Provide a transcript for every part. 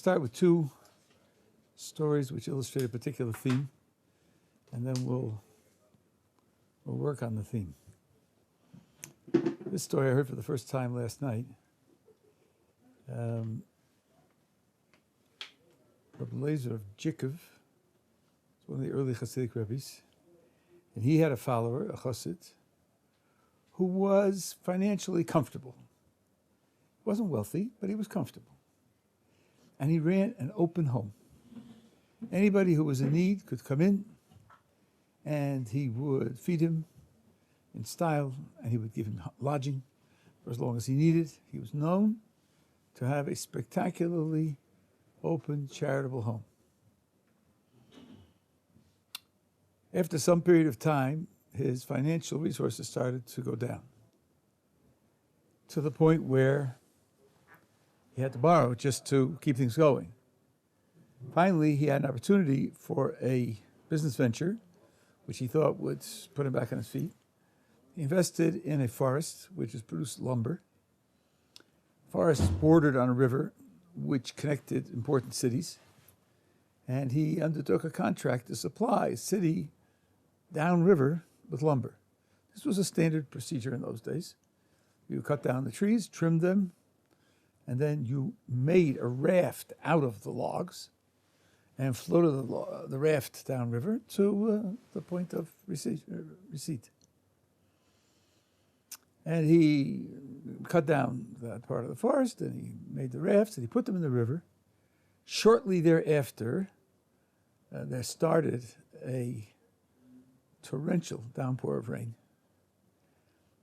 start with two stories which illustrate a particular theme, and then we'll work on the theme. This story I heard for the first time last night. Rabbi of Jikov, one of the early Chassidic rabbis, and he had a follower, a Chassid, who was financially comfortable. He wasn't wealthy, but he was comfortable. And he ran an open home. Anybody who was in need could come in, and he would feed him in style, and he would give him lodging for as long as he needed. He was known to have a spectacularly open, charitable home. After some period of time, his financial resources started to go down to the point where he had to borrow just to keep things going. Finally, he had an opportunity for a business venture, which he thought would put him back on his feet. He invested in a forest, which has produced lumber. Forest bordered on a river, which connected important cities. And he undertook a contract to supply a city downriver with lumber. This was a standard procedure in those days. You cut down the trees, trimmed them, and then you made a raft out of the logs and floated the raft downriver to the point of receipt. And he cut down that part of the forest, and he made the rafts, and he put them in the river. Shortly thereafter, there started a torrential downpour of rain.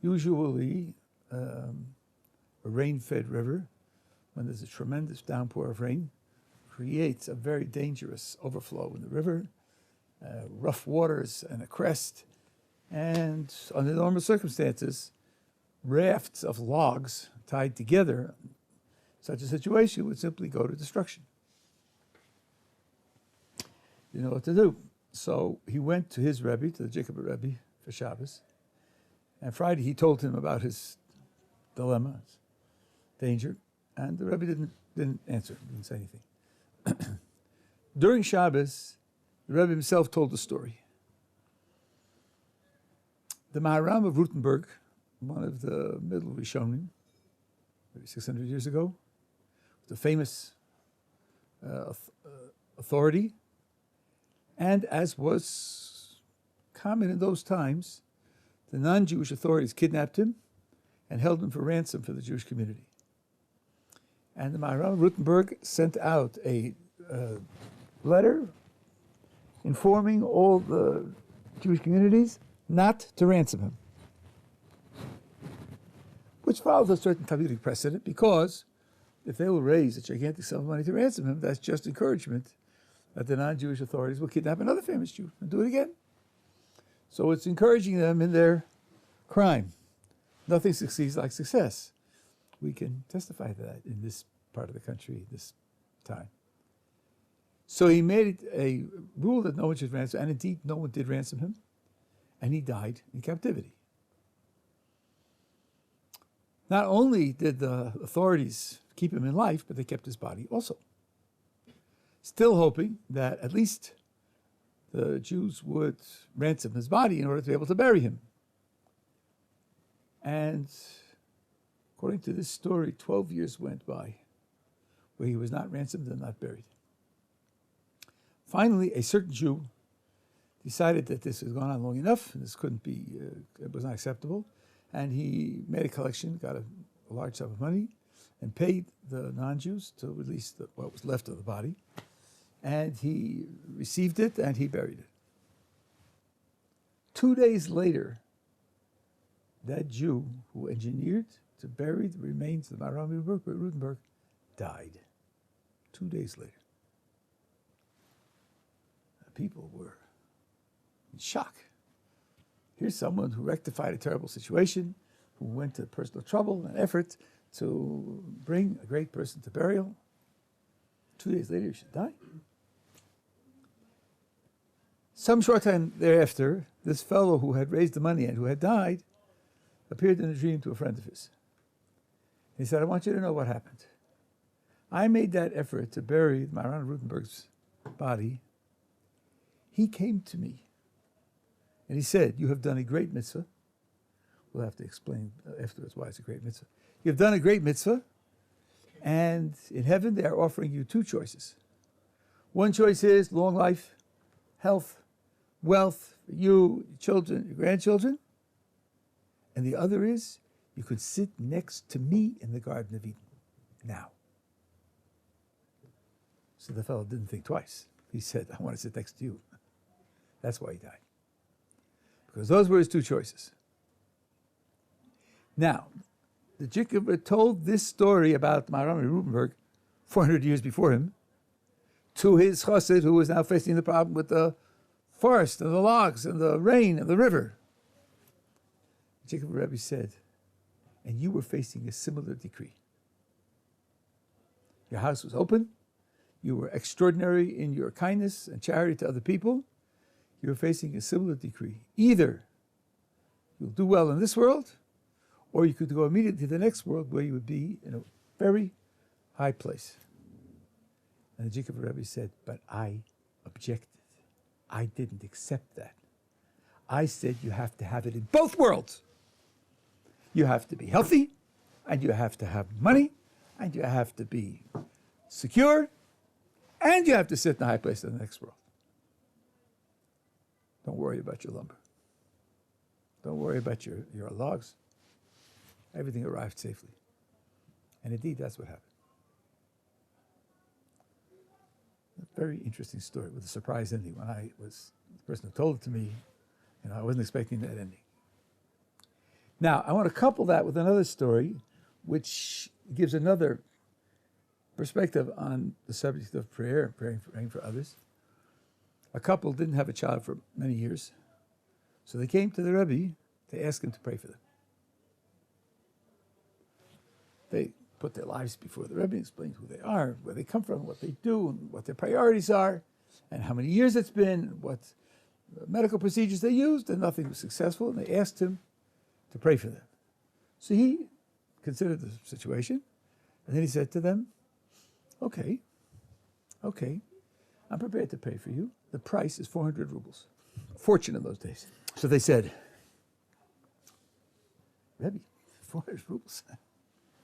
Usually, a rain-fed river, when there's a tremendous downpour of rain, creates a very dangerous overflow in the river, rough waters and a crest, and under normal circumstances, rafts of logs tied together, such a situation would simply go to destruction. You know what to do. So he went to his Rabbi, to the Jacob Rabbi, for Shabbos. And Friday he told him about his dilemma, his danger, and the Rabbi didn't answer, didn't say anything. During Shabbos, the Rabbi himself told the story. The Maharam of Rutenberg, one of the middle Rishonim, maybe 600 years ago, was a famous authority, and as was common in those times, the non-Jewish authorities kidnapped him and held him for ransom for the Jewish community. And the Maharam of Rutenberg sent out a letter informing all the Jewish communities not to ransom him, which follows a certain Talmudic precedent, because if they will raise a gigantic sum of money to ransom him, that's just encouragement that the non-Jewish authorities will kidnap another famous Jew and do it again. So it's encouraging them in their crime. Nothing succeeds like success. We can testify to that in this part of the country this time. So he made a rule that no one should ransom, and indeed no one did ransom him, and he died in captivity. Not only did the authorities keep him in life, but they kept his body also, still hoping that at least the Jews would ransom his body in order to be able to bury him. And according to this story, 12 years went by where he was not ransomed and not buried. Finally, a certain Jew decided that this had gone on long enough, and this couldn't be, it was not acceptable, and he made a collection, got a large sum of money, and paid the non-Jews to release what was left of the body, and he received it and he buried it. 2 days later, that Jew who engineered to bury the remains of the Maharam of Rutenberg died. 2 days later. The people were in shock. Here's someone who rectified a terrible situation, who went to personal trouble and effort to bring a great person to burial. 2 days later, he should die. Some short time thereafter, this fellow who had raised the money and who had died appeared in a dream to a friend of his. He said, I want you to know what happened. I made that effort to bury Maran Rutenberg's body. He came to me and he said, you have done a great mitzvah. We'll have to explain afterwards why it's a great mitzvah. You've done a great mitzvah, and in heaven they are offering you two choices. One choice is long life, health, wealth, for you, your children, your grandchildren. And the other is you could sit next to me in the Garden of Eden now. So the fellow didn't think twice. He said, I want to sit next to you. That's why he died. Because those were his two choices. Now, the Tzaddik told this story about Maharam Rutenberg 400 years before him to his chassid who was now facing the problem with the forest and the logs and the rain and the river. The Tzaddik Rabbi said, and you were facing a similar decree. Your house was open. You were extraordinary in your kindness and charity to other people. You were facing a similar decree. Either you'll do well in this world, or you could go immediately to the next world where you would be in a very high place. And the Tzaddik Rabbi said, but I objected. I didn't accept that. I said you have to have it in both worlds. You have to be healthy, and you have to have money, and you have to be secure, and you have to sit in a high place in the next world. Don't worry about your lumber. Don't worry about your logs. Everything arrived safely. And indeed, that's what happened. A very interesting story with a surprise ending. When the person who told it to me, I wasn't expecting that ending. Now, I want to couple that with another story, which gives another perspective on the subject of prayer and praying for others. A couple didn't have a child for many years, so they came to the Rabbi to ask him to pray for them. They put their lives before the Rebbe, explained who they are, where they come from, what they do, and what their priorities are, and how many years it's been, and what medical procedures they used, and nothing was successful, and they asked him to pray for them. So he considered the situation, and then he said to them, okay, I'm prepared to pay for you. The price is 400 rubles. Fortune in those days. So they said, Rebbe, 400 rubles?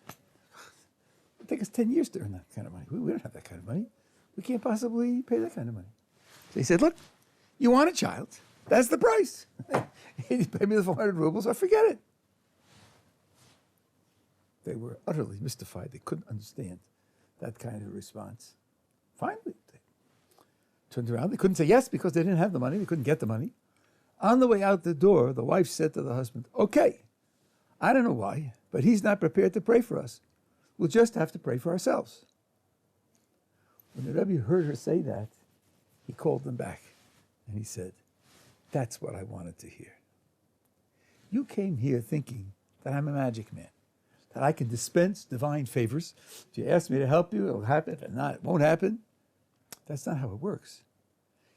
It'll take us 10 years to earn that kind of money. We don't have that kind of money. We can't possibly pay that kind of money. So he said, look, you want a child. That's the price. You pay me the 400 rubles or forget it. They were utterly mystified. They couldn't understand that kind of response. Finally, they turned around. They couldn't say yes because they didn't have the money. They couldn't get the money. On the way out the door, the wife said to the husband, okay, I don't know why, but he's not prepared to pray for us. We'll just have to pray for ourselves. When the Rebbe heard her say that, he called them back and he said, that's what I wanted to hear. You came here thinking that I'm a magic man, that I can dispense divine favors. If you ask me to help you, it'll happen. If not, it won't happen. That's not how it works.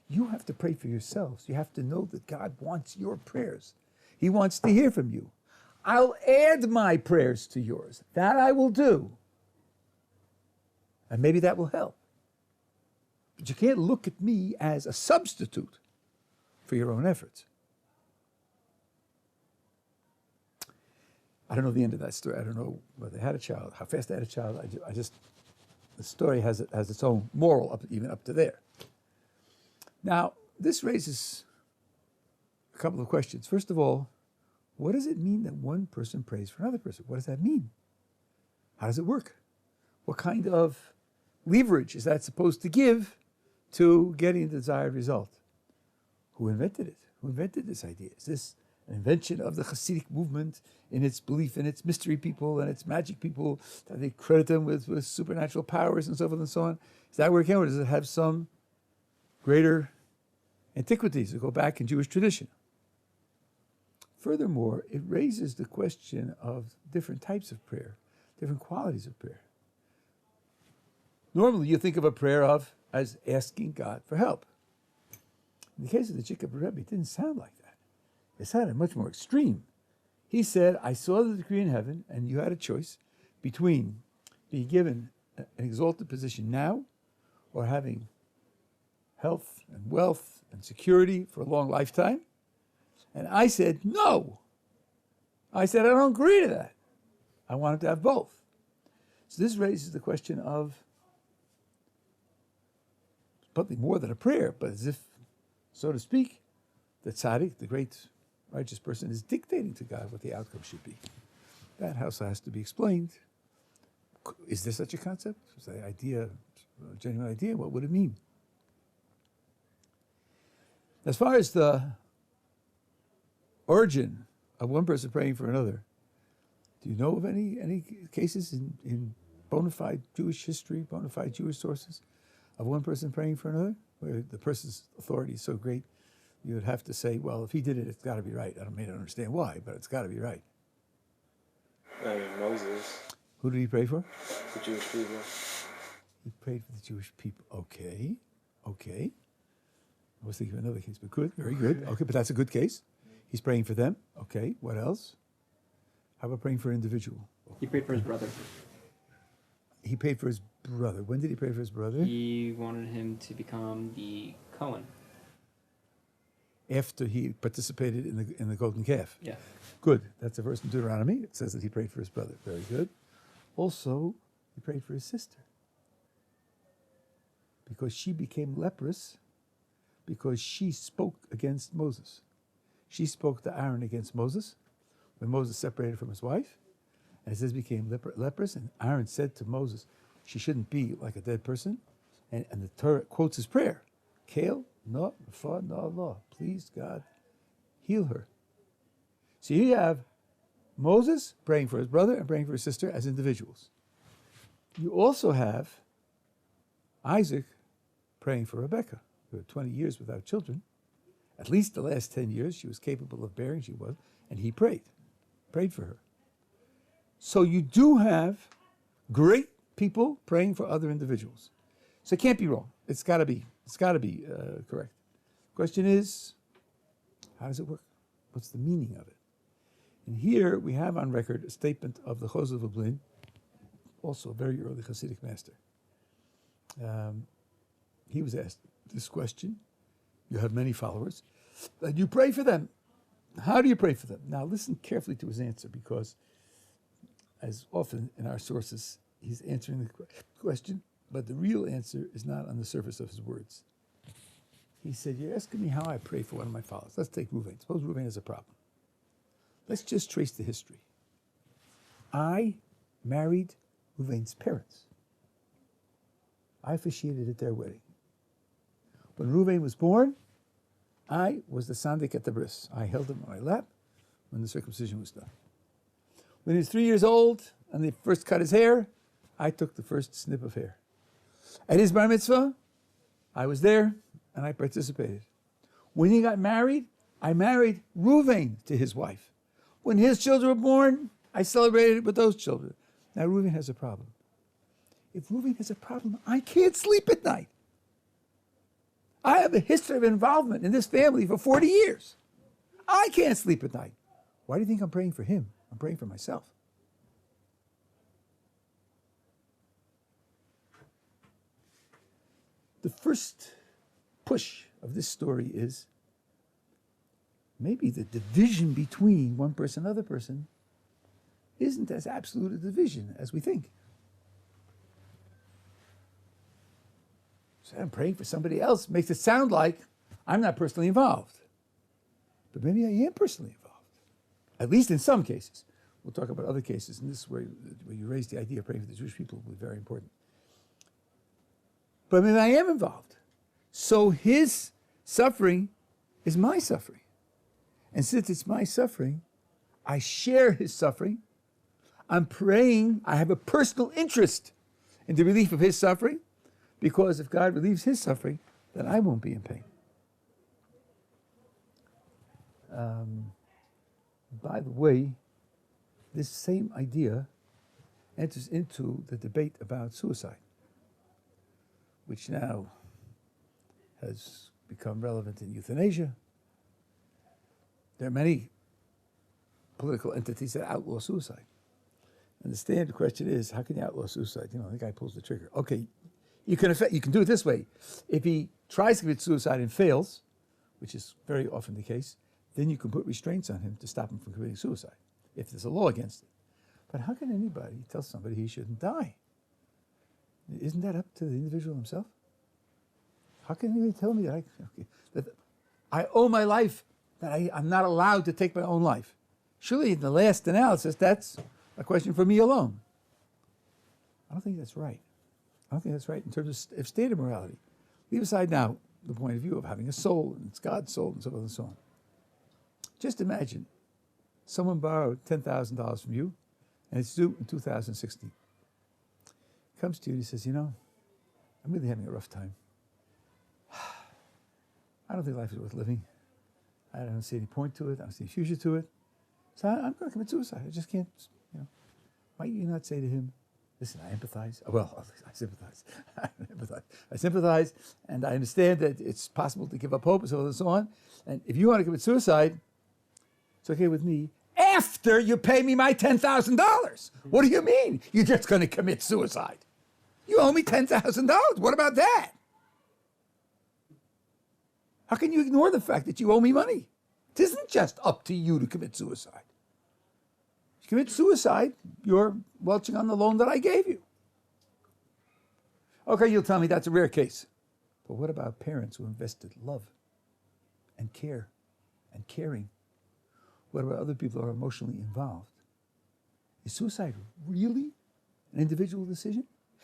You have to pray for yourselves. You have to know that God wants your prayers. He wants to hear from you. I'll add my prayers to yours. That I will do. And maybe that will help. But you can't look at me as a substitute for your own efforts. I don't know the end of that story. I don't know whether they had a child, how fast they had a child. The story has its own moral, even up to there. Now, this raises a couple of questions. First of all, what does it mean that one person prays for another person? What does that mean? How does it work? What kind of leverage is that supposed to give to getting the desired result? Who invented it? Who invented this idea? Is this an invention of the Chassidic movement in its belief in its mystery people and its magic people, that they credit them with supernatural powers and so forth and so on? Is that where it came, or does it have some greater antiquities that go back in Jewish tradition? Furthermore, it raises the question of different types of prayer, different qualities of prayer. Normally, you think of a prayer as asking God for help. In the case of the Tzaddik Rebbe, it didn't sound like that. It sounded much more extreme. He said, I saw the decree in heaven, and you had a choice between being given an exalted position now or having health and wealth and security for a long lifetime? And I said, no. I said, I don't agree to that. I want him to have both. So this raises the question of something more than a prayer, but as if, so to speak, the tsaddik, the great righteous person, is dictating to God what the outcome should be. That also has to be explained. Is there such a concept? Is the idea a genuine idea? What would it mean? As far as the origin of one person praying for another, do you know of any cases in bona fide Jewish history, bona fide Jewish sources, of one person praying for another, where the person's authority is so great, you would have to say, well, if he did it, it's got to be right. I don't understand why, but it's got to be right. Moses. Who did he pray for? The Jewish people. He prayed for the Jewish people. Okay. I was thinking of another case, but good, very good. Okay, but that's a good case. He's praying for them. Okay, what else? How about praying for an individual? He prayed for his brother. He prayed for his brother. When did he pray for his brother? He wanted him to become the Cohen. After he participated in the golden calf. Yeah. Good. That's a verse in Deuteronomy. It says that he prayed for his brother. Very good. Also, he prayed for his sister. Because she became leprous, because she spoke against Moses. She spoke to Aaron against Moses when Moses separated from his wife. And it says became leprous. And Aaron said to Moses, she shouldn't be like a dead person. And the Torah quotes his prayer. Kale, no, fa, no, Allah. Please, God, heal her. So here you have Moses praying for his brother and praying for his sister as individuals. You also have Isaac praying for Rebekah, who had 20 years without children. At least the last 10 years she was capable of bearing, she was, and he prayed for her. So you do have great people praying for other individuals. So it can't be wrong. It's got to be correct. Question is, how does it work? What's the meaning of it? And here we have on record a statement of the Chozeh of Lublin, also a very early Chassidic master. He was asked this question. You have many followers, and you pray for them. How do you pray for them? Now listen carefully to his answer, because as often in our sources, he's answering the question, but the real answer is not on the surface of his words. He said, you're asking me how I pray for one of my followers. Let's take Reuven. Suppose Reuven has a problem. Let's just trace the history. I married Reuven's parents. I officiated at their wedding. When Reuven was born, I was the tsaddik at the bris. I held him on my lap when the circumcision was done. When he was 3 years old and they first cut his hair, I took the first snip of hair. At his bar mitzvah, I was there and I participated. When he got married, I married Reuven to his wife. When his children were born, I celebrated with those children. Now Reuven has a problem. If Reuven has a problem, I can't sleep at night. I have a history of involvement in this family for 40 years. I can't sleep at night. Why do you think I'm praying for him? I'm praying for myself. The first push of this story is maybe the division between one person and another person isn't as absolute a division as we think. So I'm praying for somebody else makes it sound like I'm not personally involved. But maybe I am personally involved, at least in some cases. We'll talk about other cases, and this is where you raise the idea of praying for the Jewish people will be very important. But maybe I am involved. So his suffering is my suffering. And since it's my suffering, I share his suffering. I'm praying, I have a personal interest in the relief of his suffering, because if God relieves his suffering, then I won't be in pain. By the way, this same idea enters into the debate about suicide, which now has become relevant in euthanasia. There are many political entities that outlaw suicide. And the standard question is, how can you outlaw suicide? The guy pulls the trigger. Okay, you can do it this way. If he tries to commit suicide and fails, which is very often the case, then you can put restraints on him to stop him from committing suicide, if there's a law against it. But how can anybody tell somebody he shouldn't die? Isn't that up to the individual himself? How can anybody tell me that I owe my life, that I'm not allowed to take my own life? Surely in the last analysis, that's a question for me alone. I don't think that's right. I don't think that's right in terms of state of morality. Leave aside now the point of view of having a soul, and it's God's soul, and so on and so on. Just imagine someone borrowed $10,000 from you, and it's due in 2016. Comes to you and he says, I'm really having a rough time. I don't think life is worth living. I don't see any point to it. I don't see any future to it. So I'm going to commit suicide. I just can't, Might you not say to him, listen, I empathize. Well, I sympathize. I sympathize, and I understand that it's possible to give up hope and so on and so on. And if you want to commit suicide, it's okay with me after you pay me my $10,000. What do you mean? You're just going to commit suicide? You owe me $10,000. What about that? How can you ignore the fact that you owe me money? It isn't just up to you to commit suicide. If you commit suicide, you're welching on the loan that I gave you. Okay, you'll tell me that's a rare case. But what about parents who invested love and care and caring? What about other people who are emotionally involved? Is suicide really an individual decision?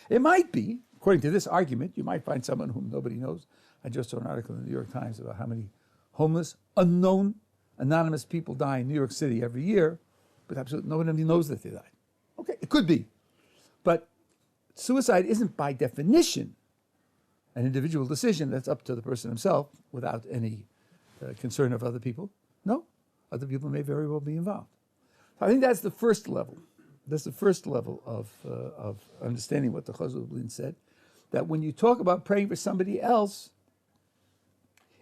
It might be. According to this argument, you might find someone whom nobody knows. I just saw an article in the New York Times about how many homeless, unknown, anonymous people die in New York City every year, but absolutely nobody knows that they died. Okay, it could be. But suicide isn't by definition an individual decision that's up to the person himself without any concern of other people. No, other people may very well be involved. I think that's the first level. That's the first level of understanding what the Gottlieb said, that when you talk about praying for somebody else,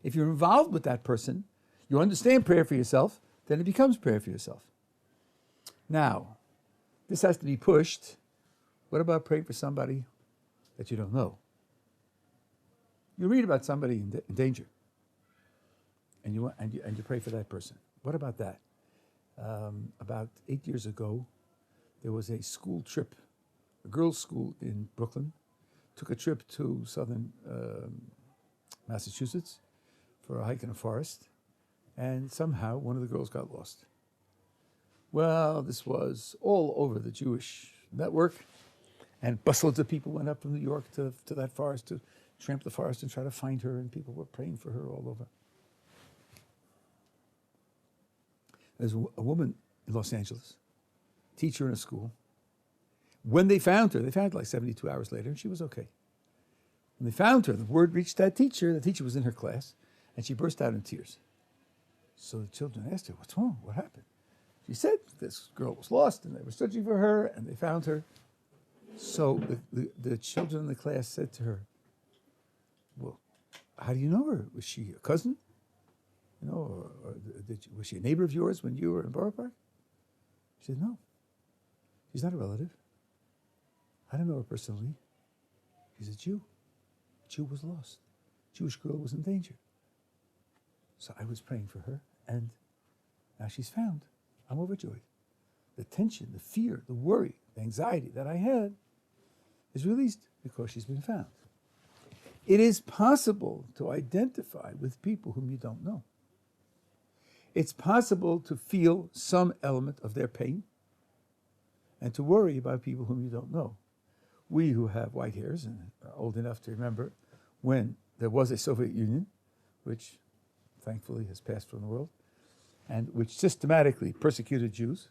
if you're involved with that person, you understand prayer for yourself, then it becomes prayer for yourself. Now, this has to be pushed. What about praying for somebody that you don't know? You read about somebody in danger, and you pray for that person. What about that? About 8 years ago, there was a school trip, a girls' school in Brooklyn, took a trip to southern Massachusetts for a hike in a forest, and somehow one of the girls got lost. Well, this was all over the Jewish network, and busloads of people went up from New York to that forest to tramp the forest and try to find her, and people were praying for her all over. There's a woman in Los Angeles, teacher in a school. When they found her like 72 hours later, and she was okay. When they found her, the word reached that teacher. The teacher was in her class, and she burst out in tears. So the children asked her, what's wrong? What happened? She said this girl was lost, and they were searching for her, and they found her. So the children in the class said to her, well, how do you know her? Was she a cousin? Or was she a neighbor of yours when you were in Borough Park? She said, no. She's not a relative. I don't know her personally. She's a Jew. A Jew was lost. A Jewish girl was in danger. So I was praying for her, and now she's found. I'm overjoyed. The tension, the fear, the worry, the anxiety that I had is released because she's been found. It is possible to identify with people whom you don't know. It's possible to feel some element of their pain and to worry about people whom you don't know. We who have white hairs and are old enough to remember when there was a Soviet Union, which thankfully has passed from the world, and which systematically persecuted Jews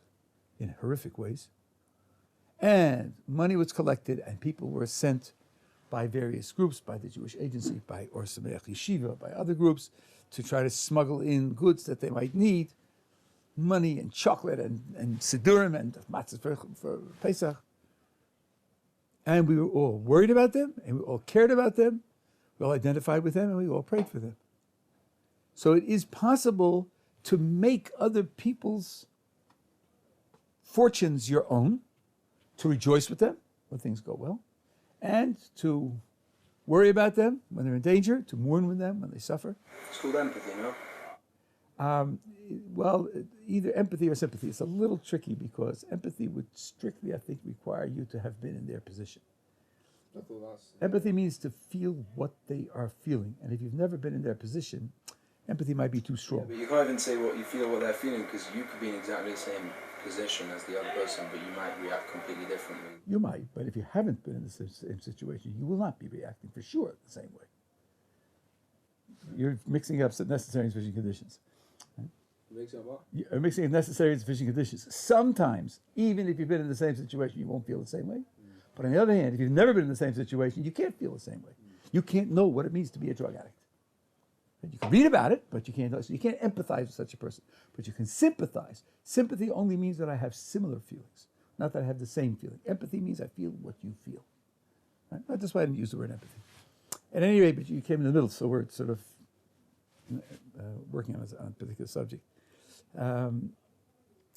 in horrific ways. And money was collected and people were sent by various groups, by the Jewish Agency, by Or Sameach Yeshiva, by other groups, to try to smuggle in goods that they might need, money and chocolate and Sidurim and matzah for Pesach. And we were all worried about them, and we all cared about them, we all identified with them, and we all prayed for them. So it is possible to make other people's fortunes your own, to rejoice with them when things go well, and to worry about them when they're in danger, to mourn with them when they suffer. It's called empathy, no? Well, either empathy or sympathy. It's a little tricky because empathy would strictly, I think, require you to have been in their position. Empathy means to feel what they are feeling. And if you've never been in their position, empathy might be too strong. Yeah, but you can't even say what you feel, what they're feeling, because you could be in exactly the same position as the other person, but you might react completely differently. You might, but if you haven't been in the same situation, you will not be reacting for sure the same way. You're mixing up necessary and sufficient conditions. Right? Mixing up what? You're mixing up necessary and sufficient conditions. Sometimes, even if you've been in the same situation, you won't feel the same way. But on the other hand, if you've never been in the same situation, you can't feel the same way. You can't know what it means to be a drug addict. And you can read about it, but you can't know. So you can't empathize with such a person. But you can sympathize. Sympathy only means that I have similar feelings, not that I have the same feeling. Empathy means I feel what you feel. Right? That's why I didn't use the word empathy. At any rate, but you came in the middle, so we're sort of working on a particular subject.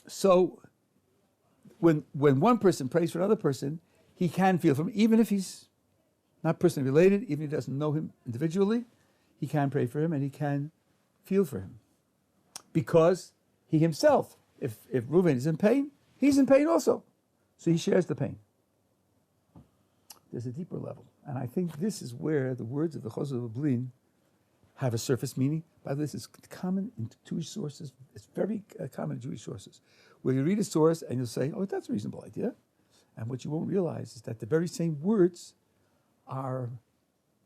So when one person prays for another person, he can feel for him, even if he's not personally related, even if he doesn't know him individually, he can pray for him and he can feel for him. Because he himself, if Reuven is in pain, he's in pain also. So he shares the pain. There's a deeper level. And I think this is where the words of the Chosed Lublin have a surface meaning. By the way, this is common in Jewish sources. It's very common in Jewish sources, where you read a source and you'll say, oh, that's a reasonable idea. And what you won't realize is that the very same words are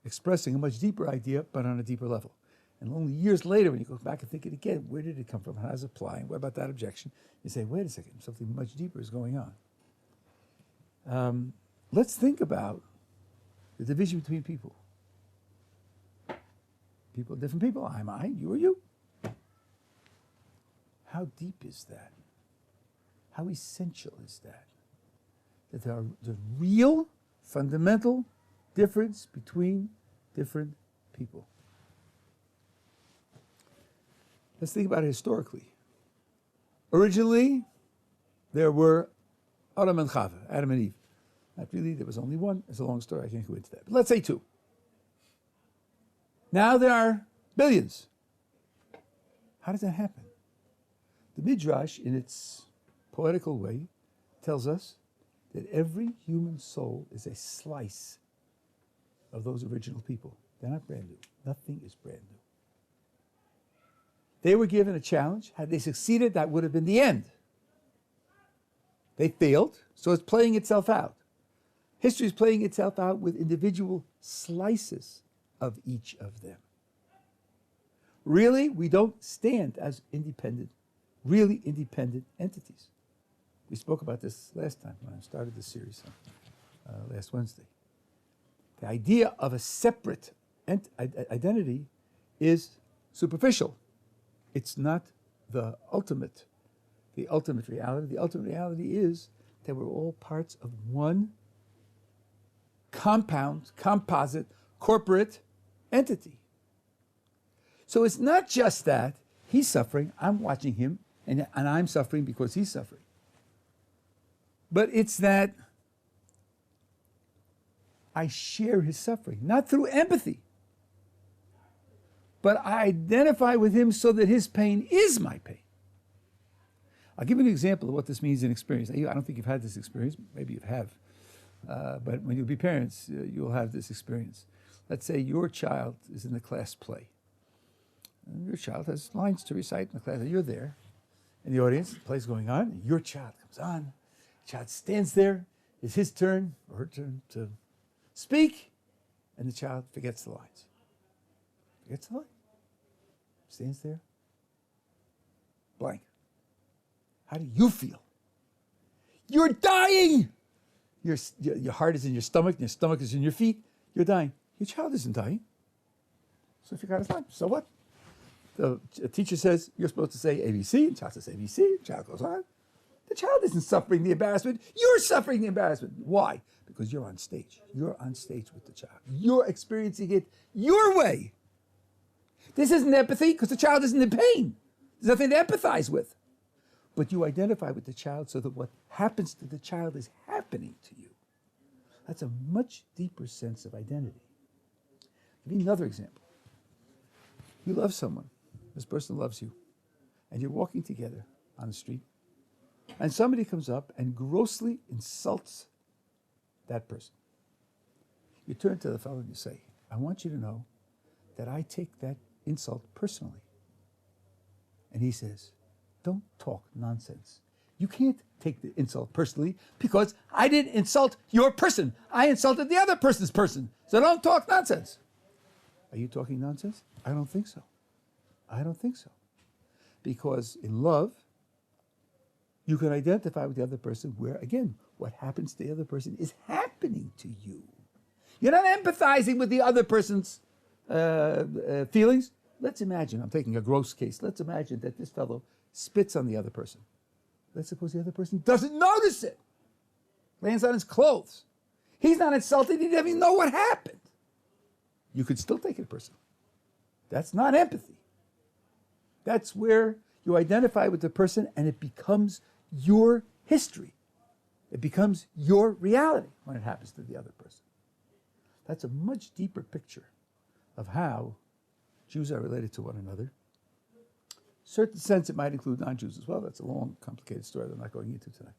expressing a much deeper idea, but on a deeper level. And only years later, when you go back and think it again, where did it come from? How does it apply? And what about that objection? You say, wait a second, something much deeper is going on. Let's think about the division between people. Different people. I'm I, you are you. How deep is that? How essential is that? That there are the real, fundamental difference between different people. Let's think about it historically. Originally, there were Adam and Chava, Adam and Eve. Not really, there was only one. It's a long story, I can't go into that. But let's say two. Now there are billions. How does that happen? The Midrash, in its poetical way, tells us that every human soul is a slice of those original people. They're not brand new. Nothing is brand new. They were given a challenge. Had they succeeded, that would have been the end. They failed, so it's playing itself out. History is playing itself out with individual slices of each of them. Really, we don't stand as really independent entities. We spoke about this last time when I started this series last Wednesday. The idea of a separate identity is superficial. It's not the ultimate reality. The ultimate reality is that we're all parts of one composite, corporate entity. So it's not just that he's suffering, I'm watching him, and I'm suffering because he's suffering. But it's that I share his suffering, not through empathy, but I identify with him so that his pain is my pain. I'll give you an example of what this means in experience. I don't think you've had this experience. Maybe you have. But when you'll be parents, you'll have this experience. Let's say your child is in the class play. And your child has lines to recite in the class. And you're there in the audience. The play's going on. And your child comes on. The child stands there. It's his turn or her turn to speak. And the child forgets the lines. Forgets the line. Stands there. Blank. How do you feel? You're dying. Your heart is in your stomach, and your stomach is in your feet. You're dying. Your child isn't dying. So if you got his line, so what? The teacher says you're supposed to say ABC, and the child says ABC, the child goes on. The child isn't suffering the embarrassment. You're suffering the embarrassment. Why? Because you're on stage. You're on stage with the child. You're experiencing it your way. This isn't empathy because the child isn't in pain. There's nothing to empathize with. But you identify with the child so that what happens to the child is happening happening to you. That's a much deeper sense of identity. Give me another example. You love someone. This person loves you. And you're walking together on the street. And somebody comes up and grossly insults that person. You turn to the fellow and you say, I want you to know that I take that insult personally. And he says, don't talk nonsense. You can't take the insult personally because I didn't insult your person. I insulted the other person's person. So don't talk nonsense. Are you talking nonsense? I don't think so. I don't think so. Because in love, you can identify with the other person where, again, what happens to the other person is happening to you. You're not empathizing with the other person's feelings. Let's imagine, I'm taking a gross case, let's imagine that this fellow spits on the other person. Let's suppose the other person doesn't notice it. Lands on his clothes. He's not insulted, he doesn't even know what happened. You could still take it personally. That's not empathy. That's where you identify with the person and it becomes your history. It becomes your reality when it happens to the other person. That's a much deeper picture of how Jews are related to one another. Certain sense it might include non-Jews as well. That's a long, complicated story that I'm not going into tonight.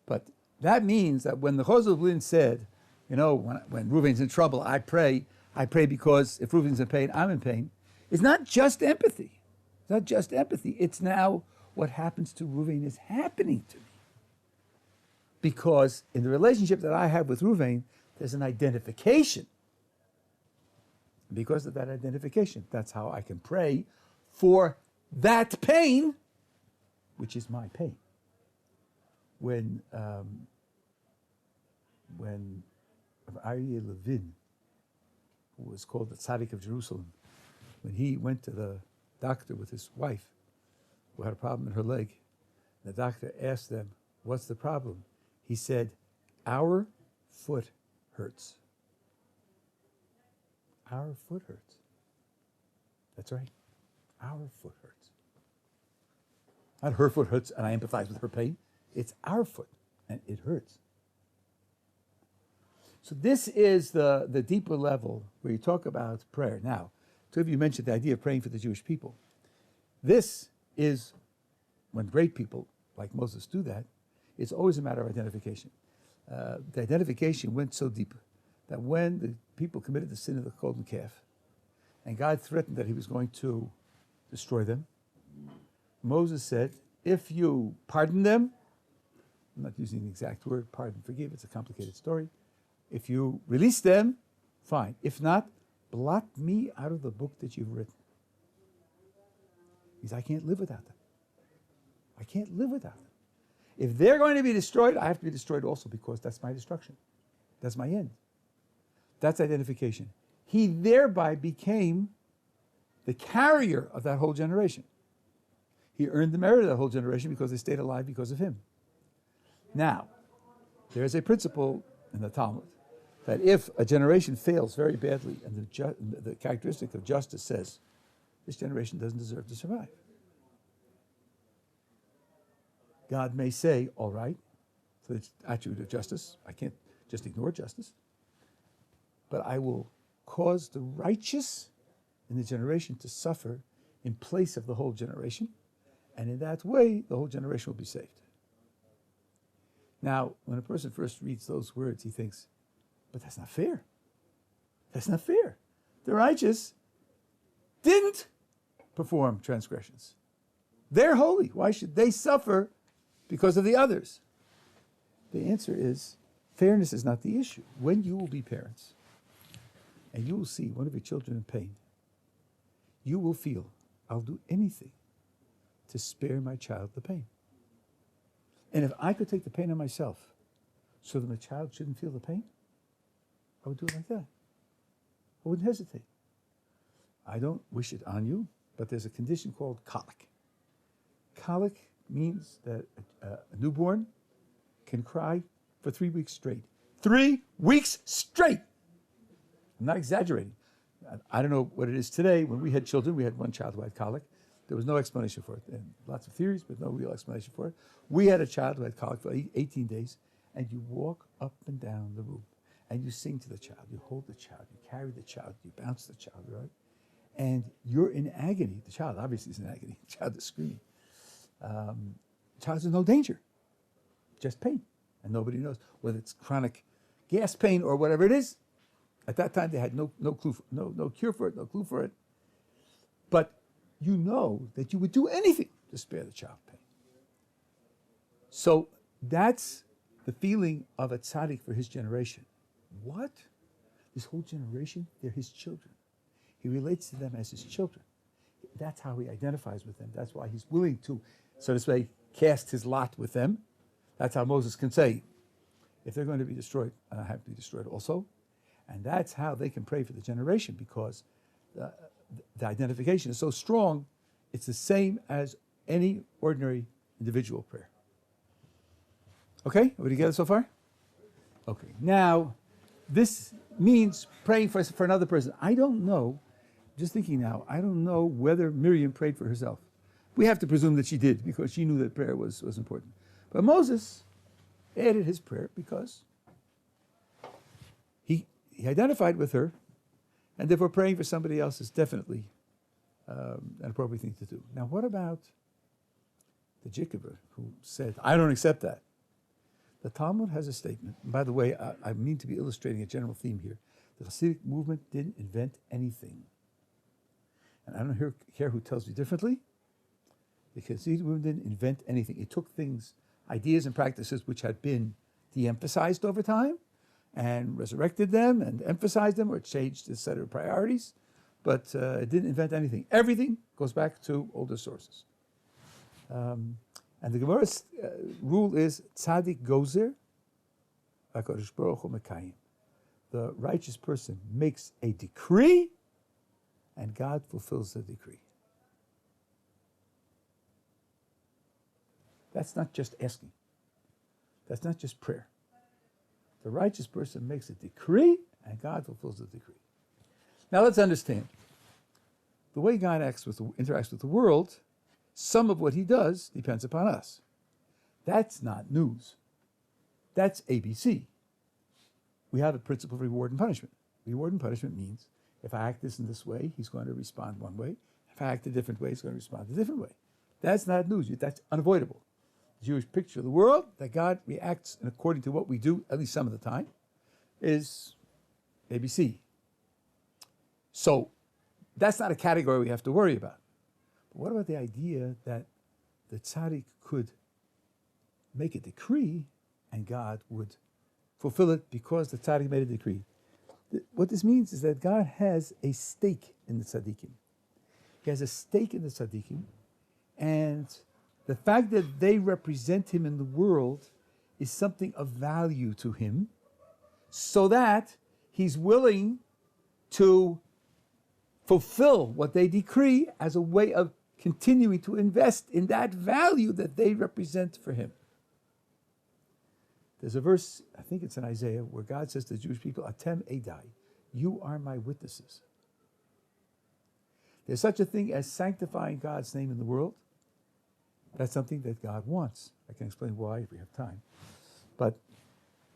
But that means that when the Chozeh of Lublin said, you know, when Reuven's in trouble, I pray because if Reuven's in pain, I'm in pain, it's not just empathy. It's not just empathy. It's now what happens to Reuven is happening to me. Because in the relationship that I have with Reuven, there's an identification. Because of that identification, that's how I can pray for that pain, which is my pain. When Aryeh Levin, who was called the tsaddik of Jerusalem, when he went to the doctor with his wife, who had a problem in her leg, the doctor asked them, what's the problem? He said, our foot hurts. Our foot hurts. That's right. Our foot hurts. Not her foot hurts and I empathize with her pain. It's our foot and it hurts. So this is the deeper level where you talk about prayer. Now, two of you mentioned the idea of praying for the Jewish people. This is, when great people like Moses do that, it's always a matter of identification. The identification went so deep that when the people committed the sin of the golden calf, and God threatened that he was going to destroy them, Moses said, if you pardon them, I'm not using the exact word, pardon, forgive, it's a complicated story. If you release them, fine. If not, blot me out of the book that you've written. Because I can't live without them. I can't live without them. If they're going to be destroyed, I have to be destroyed also because that's my destruction. That's my end. That's identification. He thereby became the carrier of that whole generation. He earned the merit of that whole generation because they stayed alive because of him. Now, there's a principle in the Talmud that if a generation fails very badly and the characteristic of justice says, this generation doesn't deserve to survive. God may say, all right, for the attribute of justice, I can't just ignore justice, but I will cause the righteous in the generation to suffer in place of the whole generation, and in that way, the whole generation will be saved. Now, when a person first reads those words, he thinks, but that's not fair. That's not fair. The righteous didn't perform transgressions. They're holy. Why should they suffer because of the others? The answer is, fairness is not the issue. When you will be parents, and you will see one of your children in pain, you will feel, I'll do anything to spare my child the pain. And if I could take the pain on myself so that my child shouldn't feel the pain, I would do it like that. I wouldn't hesitate. I don't wish it on you, but there's a condition called colic. Colic means that a newborn can cry for 3 weeks straight. 3 weeks straight! I'm not exaggerating. I don't know what it is today. When we had children, we had one child who had colic. There was no explanation for it. And lots of theories, but no real explanation for it. We had a child who had colic for 18 days, and you walk up and down the room, and you sing to the child, you hold the child, you carry the child, you bounce the child, right? And you're in agony. The child obviously is in agony. The child is screaming. The child's in no danger, just pain. And nobody knows whether it's chronic gas pain or whatever it is. At that time, they had no clue, no cure for it, no clue for it. But you know that you would do anything to spare the child pain. So that's the feeling of a tzaddik for his generation. What? This whole generation, they're his children. He relates to them as his children. That's how he identifies with them. That's why he's willing to, so to say, cast his lot with them. That's how Moses can say, if they're going to be destroyed, I have to be destroyed also. And that's how they can pray for the generation, because the identification is so strong, it's the same as any ordinary individual prayer. Okay, everybody get it so far? Okay, now, this means praying for another person. I don't know, just thinking now, I don't know whether Miriam prayed for herself. We have to presume that she did, because she knew that prayer was important. But Moses added his prayer because he identified with her, and therefore praying for somebody else is definitely an appropriate thing to do. Now, what about the Jikover, who said, I don't accept that? The Talmud has a statement, and by the way, I mean to be illustrating a general theme here. The Chassidic movement didn't invent anything. And I don't care who tells me differently. The Chassidic movement didn't invent anything. It took things, ideas and practices which had been de-emphasized over time, and resurrected them and emphasized them, or changed a set of priorities, but it didn't invent anything. Everything goes back to older sources. And the Gemara's rule is tsaddik gozer, HaKadosh Baruch Hu mekayim. The righteous person makes a decree, and God fulfills the decree. That's not just asking. That's not just prayer. The righteous person makes a decree, and God fulfills the decree. Now let's understand. The way God interacts with the world, some of what he does depends upon us. That's not news. That's ABC. We have a principle of reward and punishment. Reward and punishment means if I act this in this way, he's going to respond one way. If I act a different way, he's going to respond a different way. That's not news. That's unavoidable. The Jewish picture of the world, that God reacts according to what we do, at least some of the time, is ABC. So that's not a category we have to worry about. But what about the idea that the tzaddik could make a decree and God would fulfill it because the tzaddik made a decree? What this means is that God has a stake in the tzaddikim. He has a stake in the tzaddikim, and the fact that they represent him in the world is something of value to him, so that he's willing to fulfill what they decree as a way of continuing to invest in that value that they represent for him. There's a verse, I think it's in Isaiah, where God says to the Jewish people, Atem Edai, you are my witnesses. There's such a thing as sanctifying God's name in the world. That's something that God wants. I can explain why if we have time. But,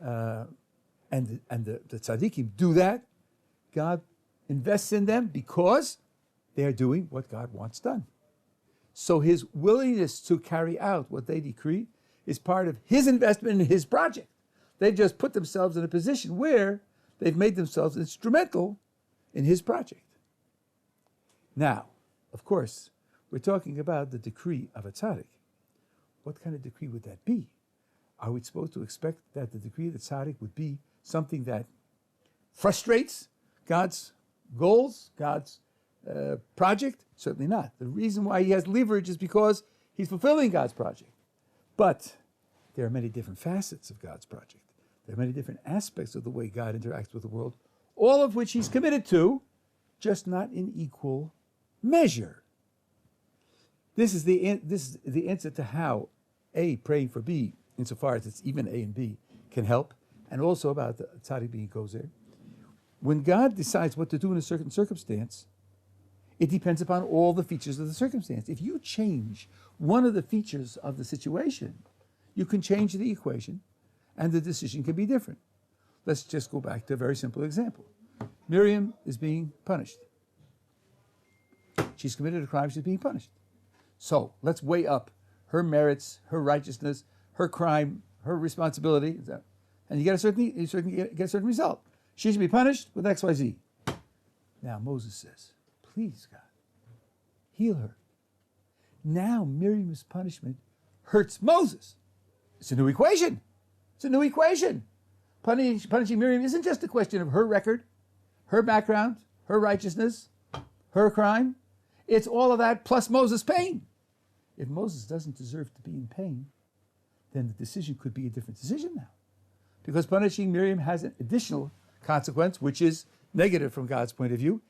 and the tzaddikim do that. God invests in them because they are doing what God wants done. So his willingness to carry out what they decree is part of his investment in his project. They've just put themselves in a position where they've made themselves instrumental in his project. Now, of course, we're talking about the decree of a tzaddik. What kind of decree would that be? Are we supposed to expect that the decree of the tzaddik would be something that frustrates God's goals, God's project? Certainly not. The reason why he has leverage is because he's fulfilling God's project. But there are many different facets of God's project. There are many different aspects of the way God interacts with the world, all of which he's committed to, just not in equal measure. This is the answer to how A, praying for B, insofar as it's even A and B, can help, and also about the tzaddik being gozer. When God decides what to do in a certain circumstance, it depends upon all the features of the circumstance. If you change one of the features of the situation, you can change the equation, and the decision can be different. Let's just go back to a very simple example. Miriam is being punished. She's committed a crime, she's being punished. So let's weigh up her merits, her righteousness, her crime, her responsibility, and you get a certain result. She should be punished with X, Y, Z. Now Moses says, please God, heal her. Now Miriam's punishment hurts Moses. It's a new equation. It's a new equation. Punishing Miriam isn't just a question of her record, her background, her righteousness, her crime. It's all of that plus Moses' pain. If Moses doesn't deserve to be in pain, then the decision could be a different decision now. Because punishing Miriam has an additional consequence, which is negative from God's point of view.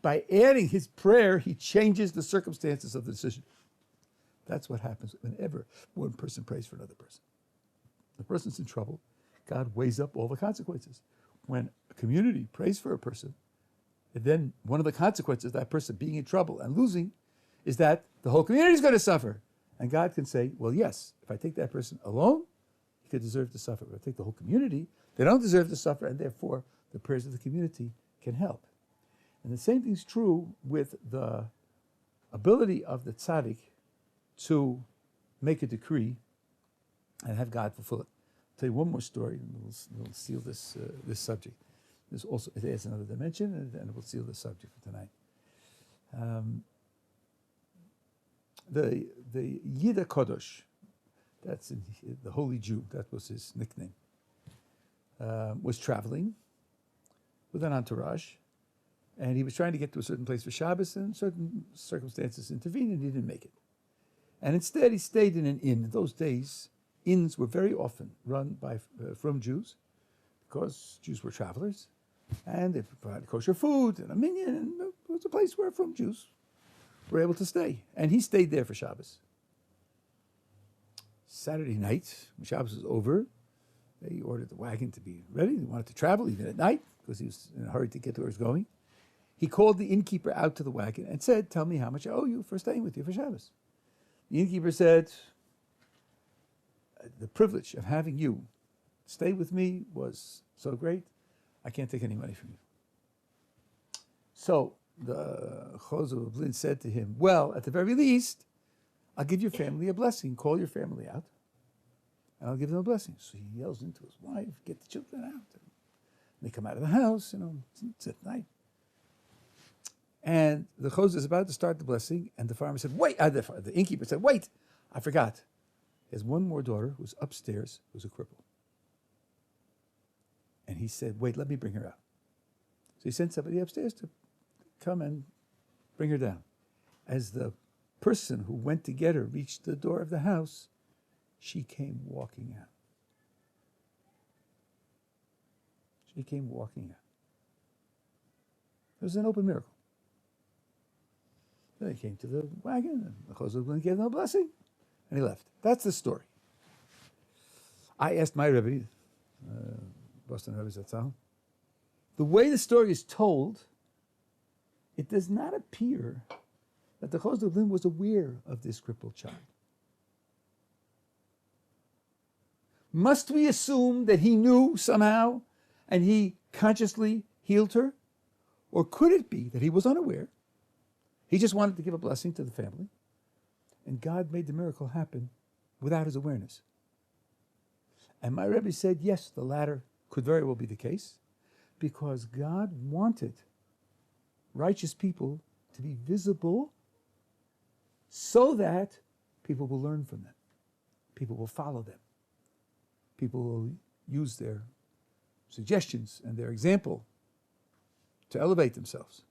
By adding his prayer, he changes the circumstances of the decision. That's what happens whenever one person prays for another person. The person's in trouble. God weighs up all the consequences. When a community prays for a person, then one of the consequences of that person being in trouble and losing is that the whole community is going to suffer. And God can say, well, yes, if I take that person alone, he could deserve to suffer. If I take the whole community, they don't deserve to suffer, and therefore the prayers of the community can help. And the same thing is true with the ability of the tsaddik to make a decree and have God fulfill it. I'll tell you one more story, and we'll seal this subject. There's also, it adds another dimension, and we'll seal the subject for tonight. The Yida Kodosh, that's the Holy Jew, that was his nickname, was traveling with an entourage, and he was trying to get to a certain place for Shabbos, and certain circumstances intervened, and he didn't make it. And instead, he stayed in an inn. In those days, inns were very often run by from Jews, because Jews were travelers, and they provided kosher food and a minyan, and it was a place where from Jews were able to stay. And he stayed there for Shabbos. Saturday night, when Shabbos was over, they ordered the wagon to be ready. They wanted to travel even at night, because he was in a hurry to get to where he was going. He called the innkeeper out to the wagon and said, tell me how much I owe you for staying with you for Shabbos. The innkeeper said, the privilege of having you stay with me was so great, I can't take any money from you. So the Chozeh of Lublin said to him, well, at the very least, I'll give your family a blessing. Call your family out, and I'll give them a blessing. So he yells into his wife, get the children out. And they come out of the house, it's at night. And the Chozeh is about to start the blessing, and the farmer said, wait, the innkeeper said, wait, I forgot. He has one more daughter who's upstairs, who's a cripple. And he said, wait, let me bring her out. So he sent somebody upstairs to come and bring her down. As the person who went to get her reached the door of the house, she came walking out. She came walking out. It was an open miracle. Then he came to the wagon, and the Chozeh gave them a blessing, and he left. That's the story. I asked my Rabbi, Boston Rabbi Zatzal, the way the story is told, it does not appear that the Chozeh of Lin was aware of this crippled child. Must we assume that he knew somehow and he consciously healed her? Or could it be that he was unaware? He just wanted to give a blessing to the family, and God made the miracle happen without his awareness. And my Rebbe said, yes, the latter could very well be the case, because God wanted righteous people to be visible so that people will learn from them. People will follow them. People will use their suggestions and their example to elevate themselves.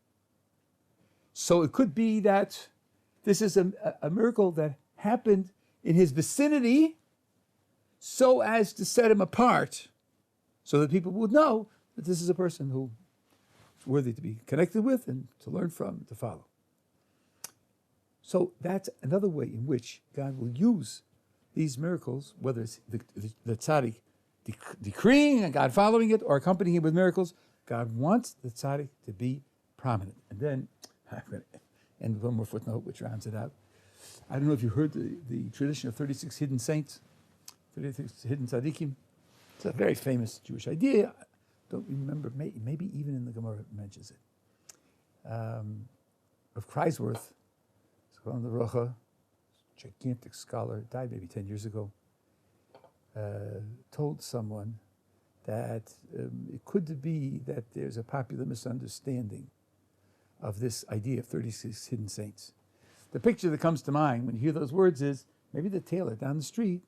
So it could be that this is a miracle that happened in his vicinity so as to set him apart, so that people would know that this is a person who is worthy to be connected with and to learn from and to follow. So that's another way in which God will use these miracles, whether it's the tzaddik decreeing and God following it or accompanying it with miracles. God wants the tzaddik to be prominent. And then, I'm going to end with one more footnote which rounds it out. I don't know if you heard the tradition of 36 hidden saints, 36 hidden tzaddikim. It's a very famous Jewish idea. I don't remember, maybe even in the Gemara it mentions it. Of Kreisworth, on the Rocha, gigantic scholar, died maybe 10 years ago, told someone that it could be that there's a popular misunderstanding of this idea of 36 hidden saints. The picture that comes to mind when you hear those words is maybe the tailor down the street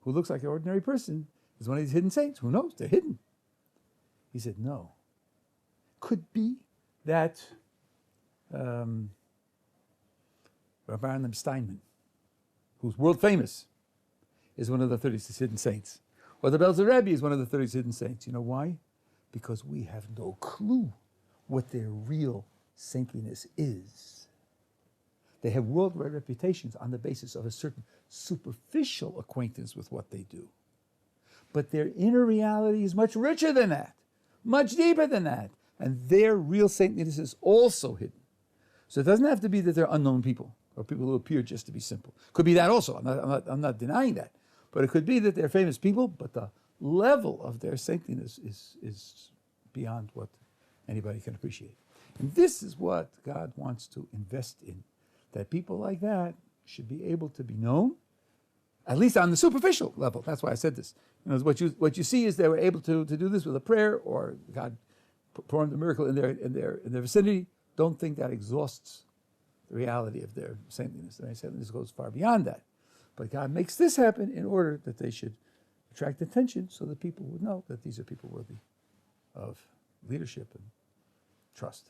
who looks like an ordinary person is one of these hidden saints. Who knows? They're hidden. He said, no. Could be that Rabbi Steinman, who's world famous, is one of the 36 hidden saints. Or the Belzer Rabbi is one of the 36 hidden saints. You know why? Because we have no clue what their real saintliness is. They have worldwide reputations on the basis of a certain superficial acquaintance with what they do. But their inner reality is much richer than that, much deeper than that. And their real saintliness is also hidden. So it doesn't have to be that they're unknown people or people who appear just to be simple. Could be that also. I'm not denying that. But it could be that they're famous people, but the level of their saintliness is beyond what anybody can appreciate. And this is what God wants to invest in, that people like that should be able to be known, at least on the superficial level. That's why I said this. You know, what you see is they were able to do this with a prayer, or God performed a miracle in their vicinity. Don't think that exhausts the reality of their saintliness. Their saintliness goes far beyond that. But God makes this happen in order that they should attract attention so that people would know that these are people worthy of leadership and trust.